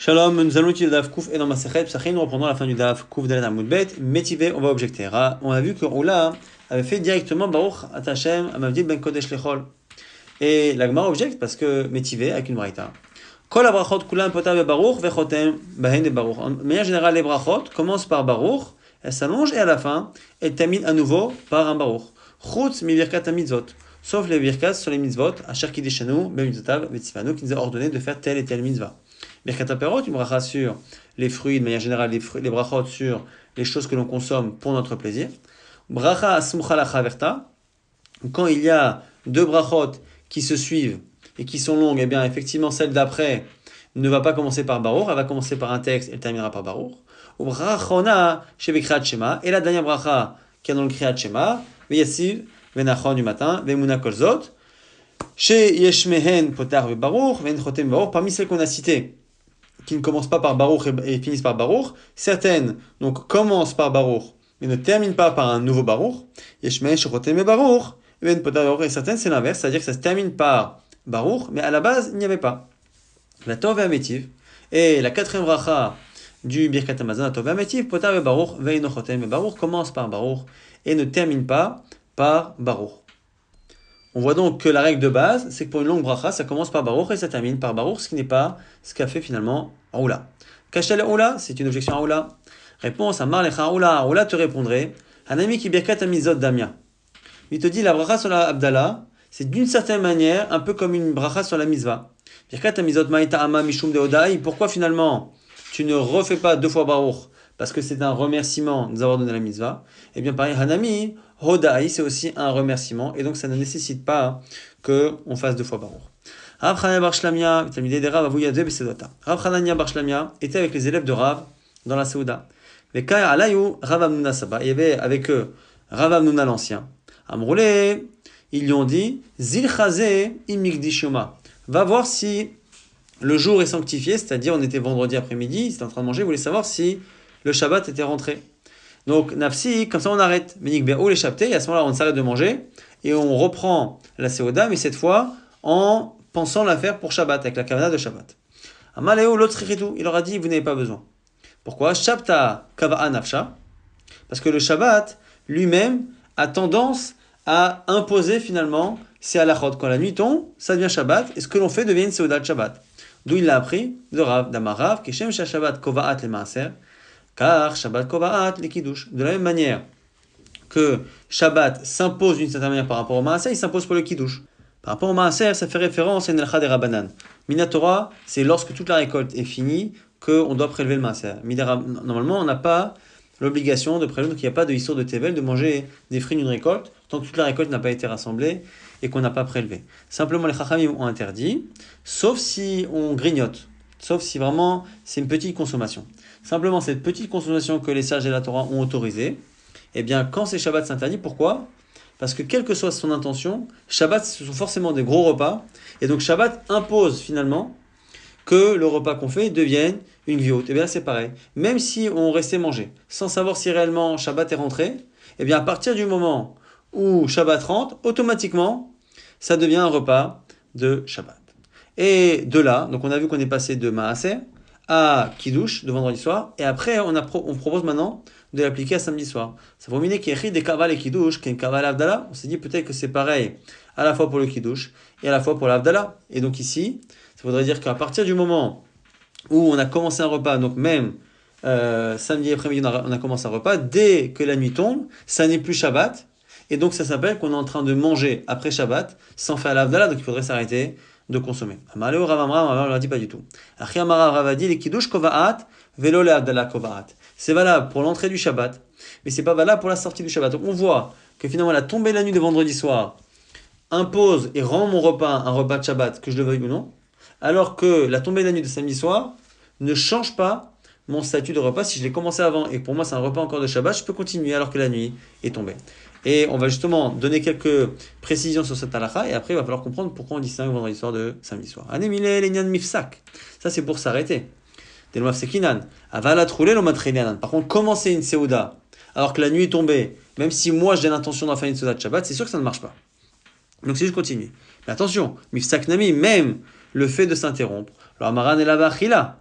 Shalom, nous allons utiliser le Daf Kouf et dans ma Sechet Psachim, nous reprenons la fin du Daf Kouf Dalet Amud Bet. Métivé, on va objecter. On a vu que Oula avait fait directement Baruch Atachem Amavdil Ben Kodesh Lechol. Et la Gemara objecte parce que Métivé avec une braïta. Kol abrachot kulam potav Baruch vechotem bahen de Baruch. En manière générale, les brachot commencent par Baruch, elles s'allongent et à la fin, elles terminent à nouveau par un Baruch. Chutz mi birkat mitzvot. Sauf les birkat sur les mitzvot, Asher Kideshanu, Ben Mitzvotav, Vetzivanu, qui nous a ordonné de faire telle et telle mitzvah. Birkat Aperot, une bracha sur les fruits, de manière générale, les brachot sur les choses que l'on consomme pour notre plaisir. Bracha Asmucha la Chaverta, quand il y a deux brachot qui se suivent et qui sont longues, eh bien, effectivement, celle d'après ne va pas commencer par Baruch, elle va commencer par un texte et elle terminera par Baruch. Ou bracha Chona chez Kriyat Shema, et la dernière bracha qui est dans le Kriyat Shema, Veyassiv, Venachon du matin, Vemuna Kolzot, chez Yeshmehen Potar Baruch, Venchotem Baruch, parmi celles qu'on a citées, qui ne commencent pas par Baruch et finissent par Baruch, certaines donc commencent par Baruch, mais ne terminent pas par un nouveau Baruch, Yeshmehen Shechotem Baruch, Ven Potar Baruch, et certaines c'est l'inverse, c'est-à-dire que ça se termine par Baruch, mais à la base il n'y avait pas. La Tov et Ametiv, et la quatrième bracha du Birkat Hamazon, la Tov et Ametiv, Potar et Baruch, Veinochotem et Baruch, commence par Baruch et ne termine pas par Baruch. On voit donc que la règle de base, c'est que pour une longue bracha, ça commence par Baruch et ça termine par Baruch, ce qui n'est pas ce qu'a fait finalement Aoula. Kachel Aoula, c'est une objection à Aoula. Réponse à Marlecha Aoula. Aoula te répondrait, un ami qui birkat amizot damia. Il te dit la bracha sur la Abdallah, c'est d'une certaine manière un peu comme une bracha sur la Mizva. Birkat amizot ma'ita ama mishum de Odaï. Pourquoi finalement tu ne refais pas deux fois Baruch? Parce que c'est un remerciement de nous avoir donné la Mizva. Et bien pareil, Hanami, Hodaï, c'est aussi un remerciement, et donc ça ne nécessite pas qu'on fasse deux fois Baruch. Rav Chanania bar Shlamia, Rav Chanania bar Shlamia était avec les élèves de Rav dans la Seouda. Il y avait avec eux Rav Amnuna l'ancien. Amroulé, ils lui ont dit, Zil Chazé imigdishoma. Va voir si le jour est sanctifié, c'est-à-dire on était vendredi après-midi, ils étaient en train de manger, ils voulaient savoir si le Shabbat était rentré. Donc, nafsi, comme ça on arrête. Menik be'o les chapté, et à ce moment-là on s'arrête de manger, et on reprend la Seouda, mais cette fois en pensant la faire pour Shabbat, avec la kavana de Shabbat. Amaleo l'autre il leur a dit, vous n'avez pas besoin. Pourquoi? Shabta kava'a nafsha, parce que le Shabbat lui-même a tendance à imposer finalement ses halachot. Quand la nuit tombe, ça devient Shabbat, et ce que l'on fait devient une Seouda de Shabbat. D'où il l'a appris de Rav, d'Amarav, Keshem Shabbat Kova'at le Maaser, car Shabbat Kova'at le Kiddush. De la même manière que Shabbat s'impose d'une certaine manière par rapport au Maaser, il s'impose pour le Kiddush. Par rapport au Maaser, ça fait référence à une halakha des Rabbanan. Minatora, c'est lorsque toute la récolte est finie qu'on doit prélever le Maaser. Normalement, on n'a pas l'obligation de prélever, donc il n'y a pas de histoire de Tevel, de manger des fruits d'une récolte, tant que toute la récolte n'a pas été rassemblée et qu'on n'a pas prélevé. Simplement, les Chachamim ont interdit, sauf si on grignote, sauf si vraiment c'est une petite consommation. Simplement, cette petite consommation que les sages de la Torah ont autorisée, eh bien, quand c'est Shabbat, c'est interdit. Pourquoi? Parce que quelle que soit son intention, Shabbat, ce sont forcément des gros repas, et donc Shabbat impose finalement que le repas qu'on fait devienne une vie haute. Et bien là, c'est pareil. Même si on restait manger, sans savoir si réellement Shabbat est rentré, et bien à partir du moment où Shabbat rentre, automatiquement, ça devient un repas de Shabbat. Et de là, donc on a vu qu'on est passé de Maaser à Kiddush, de vendredi soir, et après on propose maintenant de l'appliquer à samedi soir. Ça vaut mieux qu'il y ait des Kaval et Kiddush, qu'il y ait Kaval et Avdallah. On s'est dit peut-être que c'est pareil à la fois pour le Kiddush et à la fois pour l'Avdallah. Et donc ici, ça voudrait dire qu'à partir du moment où on a commencé un repas, donc même samedi après-midi on a commencé un repas, dès que la nuit tombe, ça n'est plus Shabbat, et donc ça s'appelle qu'on est en train de manger après Shabbat sans faire l'Avdallah, donc il faudrait s'arrêter de consommer. Amaleo Rav Amram, on ne l'a dit pas du tout. Achi Amara Rav a dit, les Kiddush Kova'at, Velo le Avdallah Kova'at. C'est valable pour l'entrée du Shabbat, mais c'est pas valable pour la sortie du Shabbat. Donc on voit que finalement la tombée de la nuit de vendredi soir impose et rend mon repas un repas de Shabbat, que je le veuille ou non, alors que la tombée de la nuit de samedi soir ne change pas mon statut de repas. Si je l'ai commencé avant et pour moi c'est un repas encore de Shabbat, je peux continuer alors que la nuit est tombée. Et on va justement donner quelques précisions sur cette halakha, et après il va falloir comprendre pourquoi on distingue vendredi soir de samedi soir. Anemile lenyan mifsak. Ça c'est pour s'arrêter. Par contre, commencer une Seouda alors que la nuit est tombée, même si moi j'ai l'intention d'en faire une Seouda de Shabbat, c'est sûr que ça ne marche pas. Donc si je continue. Mais attention, mifsak nami, même le fait de s'interrompre. Alors Maran et la Bachila,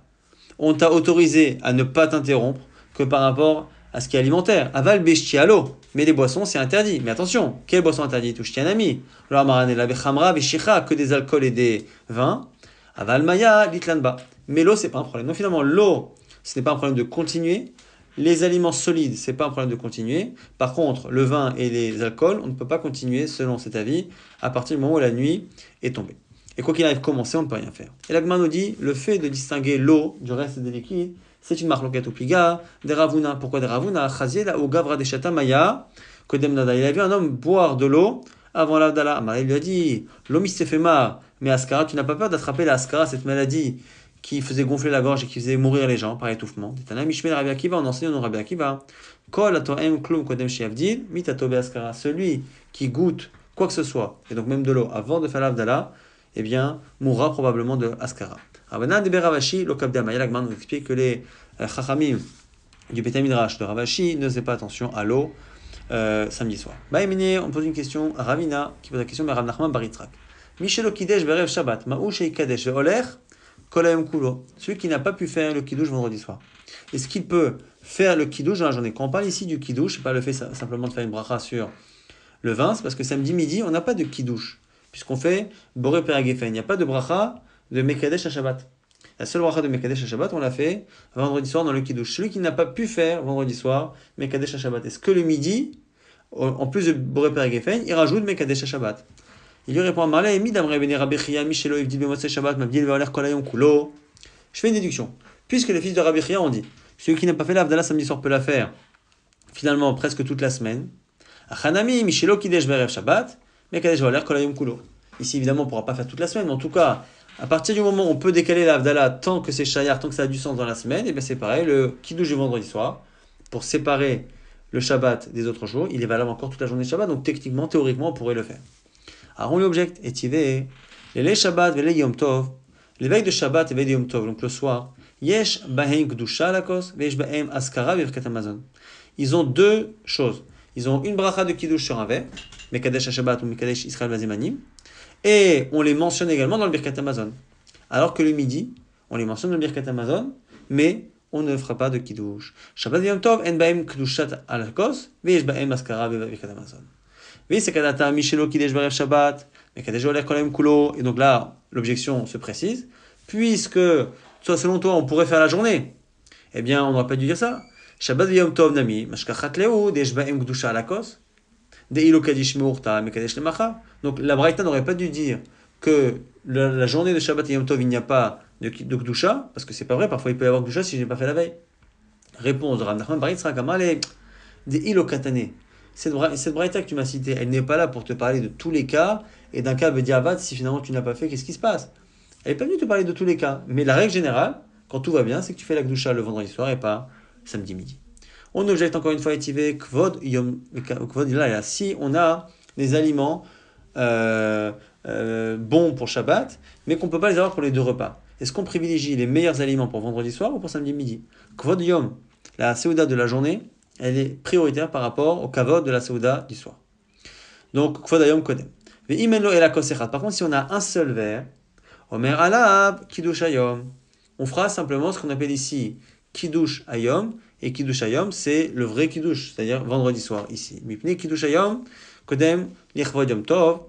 on t'a autorisé à ne pas t'interrompre que par rapport à ce qui est alimentaire. Aval beshti à l'eau. Mais les boissons, c'est interdit. Mais attention, quelle boisson interdite? Touche un ami. Que des alcools et des vins. Aval maya litlanba. Mais l'eau, c'est pas un problème. Donc finalement, l'eau, ce n'est pas un problème de continuer. Les aliments solides, c'est pas un problème de continuer. Par contre, le vin et les alcools, on ne peut pas continuer selon cet avis à partir du moment où la nuit est tombée. Et quoi qu'il arrive, commencer, on ne peut rien faire. Et l'Agma nous dit, le fait de distinguer l'eau du reste des liquides, c'est une marloquette au pliga, des ravuna. Pourquoi des ravuna? Chaziel ou gavra des chata maya, kodem nada. Il a vu un homme boire de l'eau avant l'Avdala. Amar, il lui a dit, l'eau mistéphema, mais Askara, tu n'as pas peur d'attraper la Askara, cette maladie qui faisait gonfler la gorge et qui faisait mourir les gens par étouffement. Tana Mishmel Rabbi Akiva, on enseigne au Rabbi Akiva. Kol atoem klum kodem shiavdil, mitatobe Askara. Celui qui goûte quoi que ce soit, et donc même de l'eau, avant de faire l'Avdala, eh bien, mourra probablement de Askara. Rabbanan de Ravashi, l'Okabda Maya, nous explique que les Chachamim du Beth Midrash de Ravashi ne faisaient pas attention à l'eau samedi soir. Baïmine, on pose une question à Ravina, qui pose la question à Rav Nachman bar Yitzhak. Michel Kidesh Berev Shabbat, Ma'ou Shei Kadesh Ve'oler, Kolayom Kulo. Celui qui n'a pas pu faire le Kiddush vendredi soir. Est-ce qu'il peut faire le Kiddush dans la journée? Quand on parle ici du Kiddush, c'est pas le fait simplement de faire une bracha sur le vin, c'est parce que samedi midi, on n'a pas de Kiddush. Puisqu'on fait Boré Peragefen. Il n'y a pas de bracha de Mekadesh à Shabbat. La seule bracha de Mekadesh à Shabbat, on l'a fait vendredi soir dans le Kiddush. Celui qui n'a pas pu faire vendredi soir Mekadesh à Shabbat. Est-ce que le midi, en plus de Boré Peragefen, il rajoute Mekadesh à Shabbat? Il lui répond à Marley, je fais une déduction. Puisque les fils de Rabbi Chia ont dit, celui qui n'a pas fait l'Avdala samedi soir peut la faire finalement presque toute la semaine. Ici, évidemment, on ne pourra pas faire toute la semaine, mais en tout cas, à partir du moment où on peut décaler l'Avdala tant que c'est Shayar, tant que ça a du sens dans la semaine, et bien c'est pareil, le Kiddush du vendredi soir, pour séparer le Shabbat des autres jours, il est valable encore toute la journée de Shabbat, donc techniquement, théoriquement, on pourrait le faire. Alors on lui objecte, et tivé, les Shabbat, les Yom Tov, les veilles de Shabbat et veilles de Yom Tov, donc le soir, Yesh Bahem Gdusha Lakos, Vesh Bahem Askara Virkat Amazon. Ils ont deux choses. Ils ont une bracha de Kiddush sur un verre, Mekadesh Shabbat ou Mekadesh Israël Vazemanim, et on les mentionne également dans le Birkat Amazon. Alors que le midi, on les mentionne dans le Birkat Amazon, mais on ne fera pas de Kiddush. Shabbat Yom Tov, En Bahem Gdushat Alakos, Vesh Bahem Askara Virkat Amazon. Et donc là, l'objection se précise, puisque, selon toi, on pourrait faire la journée. Eh bien, on n'aurait pas dû dire ça. Shabbat Yom Tov Nami, Mashkachat Leo, Deshbaem Gdusha Alakos, Deilo Kadish Meurta, Mekadesh Lemacha. Donc la Braïta n'aurait pas dû dire que la journée de Shabbat et Yom Tov, il n'y a pas de Gdusha, parce que c'est pas vrai, parfois il peut y avoir Gdusha si je n'ai pas fait la veille. Réponse de Rav Nachman bar Yitzhak, Deilo Katane. Cette braïta que tu m'as citée, elle n'est pas là pour te parler de tous les cas, et d'un cas bediavad, si finalement tu n'as pas fait, qu'est-ce qui se passe? Elle n'est pas venue te parler de tous les cas. Mais la règle générale, quand tout va bien, c'est que tu fais la gdusha le vendredi soir et pas samedi midi. On objecte encore une fois, Etive, Kvod Yom, Kvod là, si on a des aliments bons pour Shabbat, mais qu'on ne peut pas les avoir pour les deux repas. Est-ce qu'on privilégie les meilleurs aliments pour vendredi soir ou pour samedi midi? Kvod Yom, la Seuda de la journée, elle est prioritaire par rapport au kavod de la Seuda du soir. Donc, Kvod Ayom Kodem. Par contre, si on a un seul verre, Omer Alab, Kiddush Ayom, on fera simplement ce qu'on appelle ici Kiddush Ayom, et Kiddush Ayom, c'est le vrai Kiddush, c'est-à-dire vendredi soir ici. Mipne Kiddush Ayom, Kodem, Lichvod Yom Tov,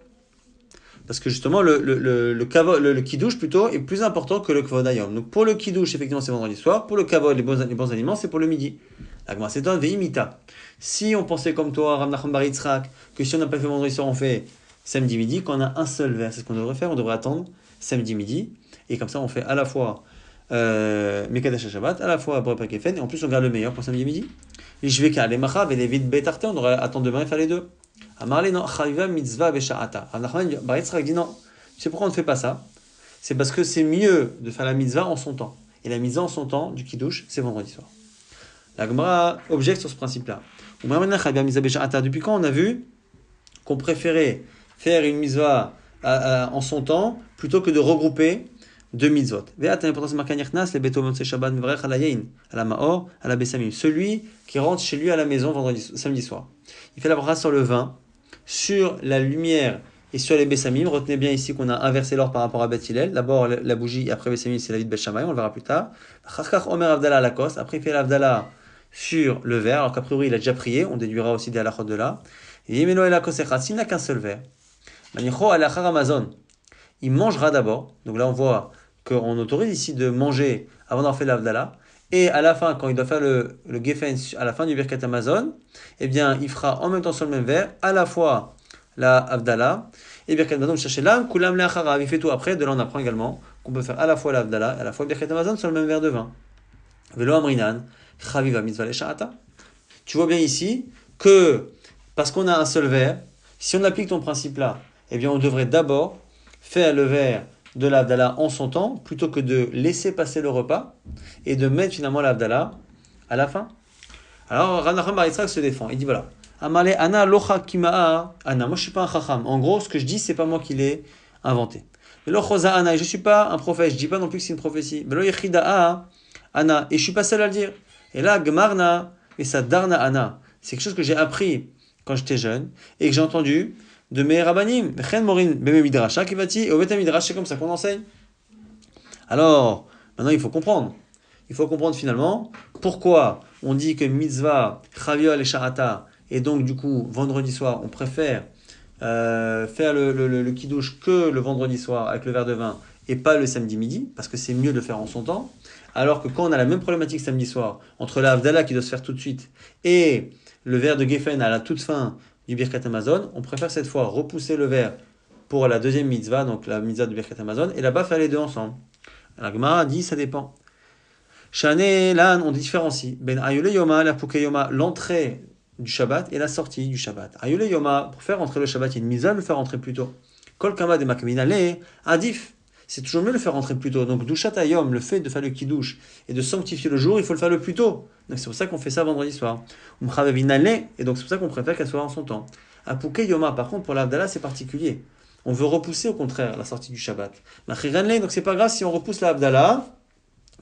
parce que justement, le Kiddush plutôt est plus important que le Kvod Ayom. Donc pour le Kiddush, effectivement, c'est vendredi soir, pour le Kavod, les bons aliments, c'est pour le midi. Si on pensait comme toi, Rav Nachman bar Yitzhak, que si on n'a pas fait vendredi soir, on fait samedi midi, quand on a un seul verre, c'est ce qu'on devrait faire, on devrait attendre samedi midi, et comme ça on fait à la fois Mekadesh Shabbat, à la fois Boré Peragefen, et en plus on garde le meilleur pour samedi midi. Je vais les machav et les vite betarte, on devrait attendre demain et faire les deux. Amarle non, chaviva mitzvah besha'ata. Rav Nachman bar Yitzhak dit non. Tu sais pourquoi on ne fait pas ça? C'est parce que c'est mieux de faire la mitzvah en son temps. Et la mitzvah en son temps du Kiddush, c'est vendredi soir. La Gemara objecte sur ce principe-là. Depuis quand on a vu qu'on préférait faire une mitzvah en son temps plutôt que de regrouper deux mitzvot? Celui qui rentre chez lui à la maison samedi soir. Il fait la bracha sur le vin, sur la lumière Et sur les Bessamim, retenez bien ici qu'on a inversé l'ordre par rapport à Beth Hillel. D'abord la bougie, et après Bessamim, c'est la vie de Beth Shammai, on le verra plus tard. Chachkach Omer Avdallah à la cos, après il fait l'Avdallah sur le verre, alors qu'a priori il a déjà prié, on déduira aussi des halachot de là. Et Yemelo et la kosechat, s'il n'a qu'un seul verre. Manicho alachar Amazon, il mangera d'abord. Donc là on voit qu'on autorise ici de manger avant d'avoir fait l'Avdallah. Et à la fin, quand il doit faire le Geffen à la fin du Birkat Amazon, eh bien il fera en même temps sur le même verre à la fois la Avdallah et Birkat Amazon chercher l'âme, Kulam Leacharav. Il fait tout après. De là on apprend également qu'on peut faire à la fois la Avdallah et à la fois Birkat Amazon sur le même verre de vin. Velo Amrinan, Chaviva Mitzvah Lesharata. Tu vois bien ici que parce qu'on a un seul verre, si on applique ton principe là, eh bien on devrait d'abord faire le verre de l'Avdallah en son temps, plutôt que de laisser passer le repas et de mettre finalement l'Avdallah à la fin. Alors Rav Nachman bar Yitzhak se défend. Il dit voilà, Amale Ana Locha Kimaa Ana. Moi je suis pas un chacham. En gros, ce que je dis, c'est pas moi qui l'ai inventé. Velo Chosa Ana. Je suis pas un prophète. Je dis pas non plus que c'est une prophétie. Velo Yechidaa Ana. Et je suis pas seul à le dire. Et là, Gmarna et sa Darna Ana. C'est quelque chose que j'ai appris quand j'étais jeune et que j'ai entendu de mes rabbanim. Chen Morin Beme Midrasha Kivati. Et au Beth Midrash, c'est comme ça qu'on enseigne. Alors, maintenant il faut comprendre. Il faut comprendre finalement pourquoi on dit que mitzvah, chaviol et sharata, et donc du coup, vendredi soir, on préfère faire le kiddush que le vendredi soir avec le verre de vin et pas le samedi midi, parce que c'est mieux de le faire en son temps. Alors que quand on a la même problématique samedi soir, entre la Havdalah qui doit se faire tout de suite et le verre de Geffen à la toute fin du Birkat Amazon, on préfère cette fois repousser le verre pour la deuxième mitzvah, donc la mitzvah du Birkat Amazon, et là-bas faire les deux ensemble. La Gemara dit ça dépend. Shane, là, on différencie. Ben Ayule Yoma, la Pouke Yoma, l'entrée du Shabbat et la sortie du Shabbat. Ayule Yoma, pour faire entrer le Shabbat, il y a une mise à le faire entrer plus tôt. Kol Kama de Makminale, Adif. C'est toujours mieux de le faire rentrer plus tôt. Donc, Dushat Ayom, le fait de faire le Kiddush et de sanctifier le jour, il faut le faire le plus tôt. Donc, c'est pour ça qu'on fait ça vendredi soir. Umchavevinale, et donc c'est pour ça qu'on préfère qu'elle soit en son temps. Apouke Yoma, par contre, pour l'Avdallah, c'est particulier. On veut repousser au contraire la sortie du Shabbat. Machiranle, donc c'est pas grave si on repousse l'Avdallah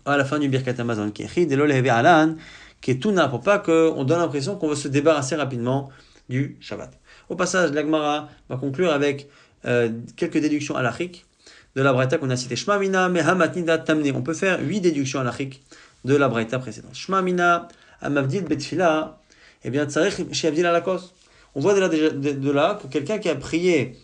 à la fin du Birkat Amazon, qui est Delo Leheve Alan, qui est Tuna, pour pas qu'on donne l'impression qu'on veut se débarrasser rapidement du Shabbat. Au passage, l'Agmara va conclure avec quelques déductions halachiques de la Braïta qu'on a citée. Shma Mina Mehamat Nida Tamne. On peut faire 8 déductions halachiques de la Braïta précédente. Shma Mina Amavdil Betfila, eh bien, Tsarech chez Avdil Alakos. On voit de là que quelqu'un qui a prié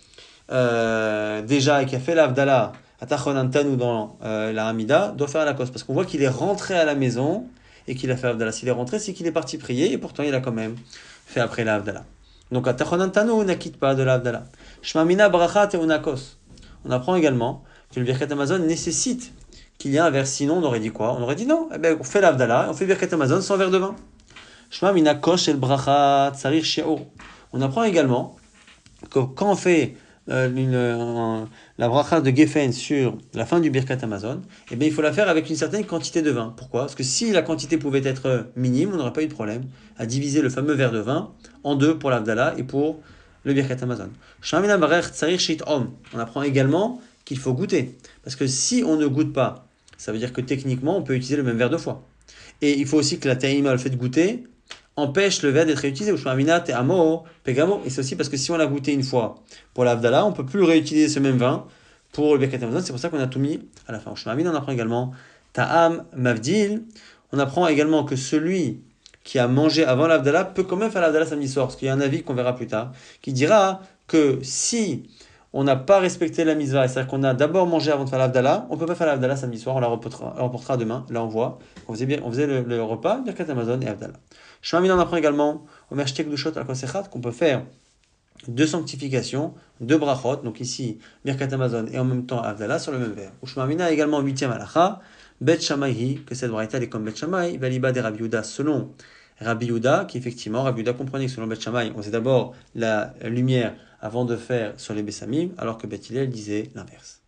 déjà et qui a fait l'Avdallah à Tachonan Tanou dans la Hamida doit faire la cause. Parce qu'on voit qu'il est rentré à la maison et qu'il a fait l'Avdallah. S'il est rentré, c'est qu'il est parti prier et pourtant il a quand même fait après l'Avdallah. Donc à Tachonan Tanou, n'acquitte pas de l'Avdallah. Shmamina Brachat et Unakos. On apprend également que le Birkat Amazon nécessite qu'il y ait un verre. Sinon, on aurait dit quoi? On aurait dit non. Eh bien, on fait l'Avdallah et on fait le Birkat Amazon sans verre de vin. Shmamina Kosh el Brachat Tsarir Shi'ur. On apprend également que quand on fait la bracha de Geffen sur la fin du Birkat Amazon, eh bien, il faut la faire avec une certaine quantité de vin. Pourquoi? Parce que si la quantité pouvait être minime, on n'aurait pas eu de problème à diviser le fameux verre de vin en deux pour l'Avdallah et pour le Birkat Amazon. On apprend également qu'il faut goûter. Parce que si on ne goûte pas, ça veut dire que techniquement, on peut utiliser le même verre deux fois. Et il faut aussi que la ta'ima, le fait de goûter, empêche le verre d'être réutilisé. Et c'est aussi parce que si on l'a goûté une fois pour l'Avdallah, on ne peut plus réutiliser ce même vin pour le Birkat Amazon. C'est pour ça qu'on a tout mis à la fin. On apprend également Ta'am Mavdil. On apprend également que celui qui a mangé avant l'Avdallah peut quand même faire l'Avdallah samedi soir. Parce qu'il y a un avis qu'on verra plus tard qui dira que si on n'a pas respecté la mitzvah, c'est-à-dire qu'on a d'abord mangé avant de faire l'Avdallah, on ne peut pas faire l'Avdallah samedi soir, on la reportera demain. Là on voit, on faisait le repas, Birkat Amazon et Avdallah. Shmamina, on apprend également Omer Shtek Dushot al Kosechat qu'on peut faire deux sanctifications, deux brachot, donc ici Birkat Amazon et en même temps Avdallah sur le même verre. Shmamina également 8e halacha, Bet Shammai, que cette braïta est comme Bet Shammai, Valiba des Rabbi Yehuda selon Rabbi Yehuda, qui effectivement, Rabbi Yehuda comprenait que selon Bet Shammai, on faisait d'abord la lumière avant de faire sur les Bessamim, alors que Bet Hillel disait l'inverse.